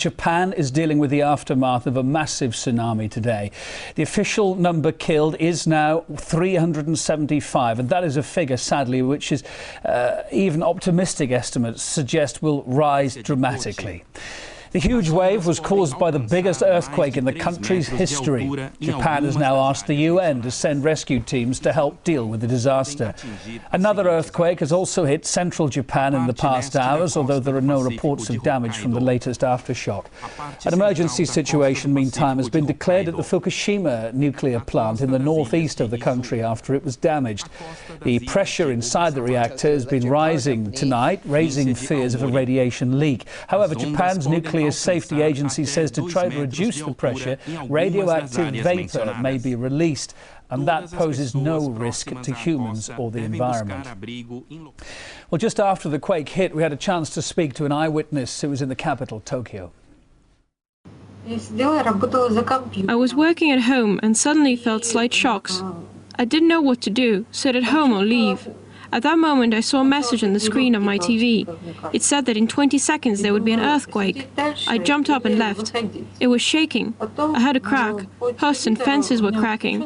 Japan is dealing with the aftermath of a massive tsunami today. The official number killed is now 375, and that is a figure, sadly, which is even optimistic estimates suggest will rise dramatically. The huge wave was caused by the biggest earthquake in the country's history. Japan has now asked the UN to send rescue teams to help deal with the disaster. Another earthquake has also hit central Japan in the past hours, although there are no reports of damage from the latest aftershock. An emergency situation, meantime, has been declared at the Fukushima nuclear plant in the northeast of the country after it was damaged. The pressure inside the reactor has been rising tonight, raising fears of a radiation leak. However, Japan's nuclear safety agency says to try to reduce the pressure, radioactive vapor may be released, and that poses no risk to humans or the environment. Well, just after the quake hit, we had a chance to speak to an eyewitness who was in the capital, Tokyo. I was working at home and suddenly felt slight shocks. I didn't know what to do, sit at home or leave. At that moment, I saw a message on the screen of my TV. It said that in 20 seconds there would be an earthquake. I jumped up and left. It was shaking. I heard a crack. Posts and fences were cracking.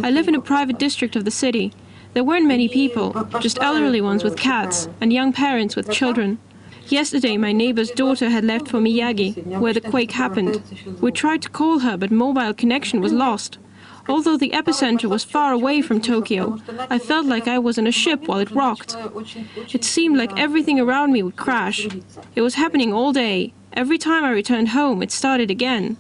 I live in a private district of the city. There weren't many people, just elderly ones with cats and young parents with children. Yesterday, my neighbor's daughter had left for Miyagi, where the quake happened. We tried to call her, but mobile connection was lost. Although the epicenter was far away from Tokyo, I felt like I was in a ship while it rocked. It seemed like everything around me would crash. It was happening all day. Every time I returned home, it started again.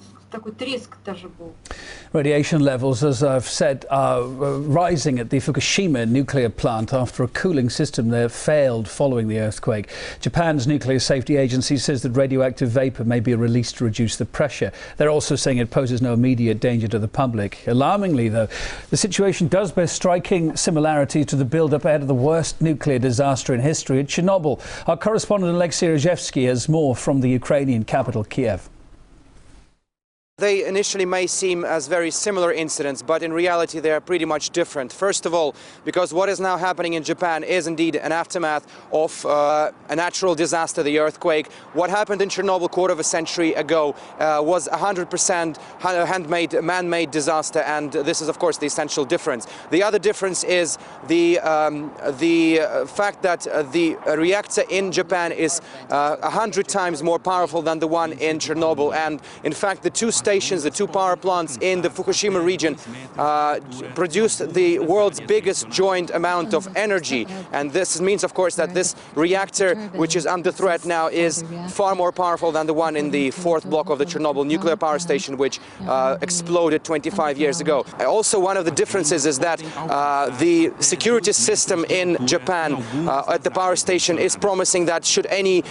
Radiation levels, as I've said, are rising at the Fukushima nuclear plant after a cooling system there failed following the earthquake. Japan's nuclear safety agency says that radioactive vapor may be released to reduce the pressure. They're also saying it poses no immediate danger to the public. Alarmingly, though, the situation does bear striking similarities to the build-up ahead of the worst nuclear disaster in history at Chernobyl. Our correspondent Alexei Rozhevsky has more from the Ukrainian capital, Kiev. They initially may seem as very similar incidents, but in reality they are pretty much different. First of all, because what is now happening in Japan is indeed an aftermath of a natural disaster, the earthquake. What happened in Chernobyl a quarter of a century ago was 100% handmade, man-made disaster, and this is of course the essential difference. The other difference is the fact that the reactor in Japan is 100 times more powerful than the one in Chernobyl, and in fact the the two power plants in the Fukushima region produced the world's biggest joint amount of energy, and this means of course that this reactor, which is under threat now, is far more powerful than the one in the fourth block of the Chernobyl nuclear power station, which exploded 25 years ago. Also, one of the differences is that the security system in Japan at the power station is promising that should any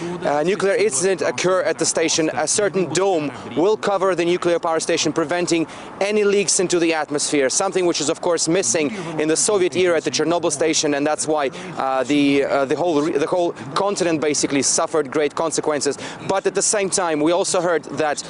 nuclear incident occur at the station, a certain dome will cover the nuclear power station, preventing any leaks into the atmosphere, something which is of course missing in the Soviet era at the Chernobyl station, and that's why the whole continent basically suffered great consequences. But at the same time, we also heard that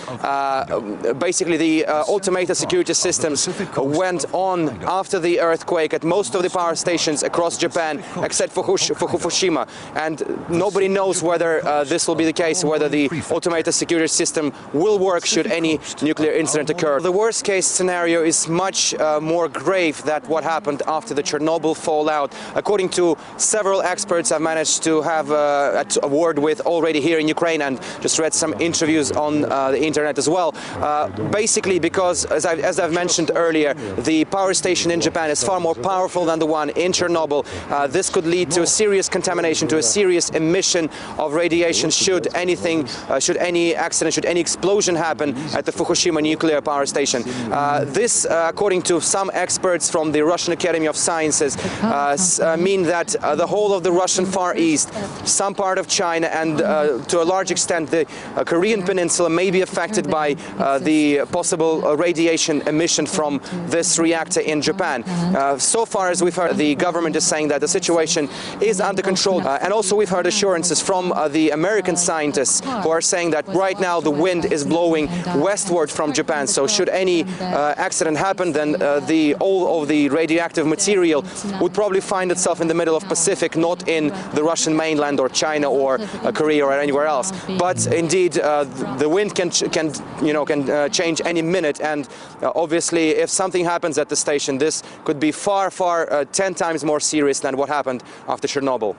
basically the automated security systems went on after the earthquake at most of the power stations across Japan, except for Fukushima, and nobody knows whether this will be the case, whether the automated security system will work should any nuclear incident occur. The worst case scenario is much more grave than what happened after the Chernobyl fallout. According to several experts I've managed to have a word with already here in Ukraine, and just read some interviews on the internet as well. Basically because, as I've mentioned earlier, the power station in Japan is far more powerful than the one in Chernobyl. This could lead to a serious contamination, to a serious emission of radiation should any accident, should any explosion happen at the Fukushima nuclear power station. This, according to some experts from the Russian Academy of Sciences, mean that the whole of the Russian Far East, some part of China, and to a large extent the Korean Peninsula may be affected by the possible radiation emission from this reactor in Japan. So far as we've heard, the government is saying that the situation is under control, and also we've heard assurances from the American scientists who are saying that right now the wind is blowing westward inward from Japan. So should any accident happen, then all of the radioactive material would probably find itself in the middle of Pacific, not in the Russian mainland or China or Korea or anywhere else. But indeed, the wind can change any minute, and obviously, if something happens at the station, this could be far 10 times more serious than what happened after Chernobyl.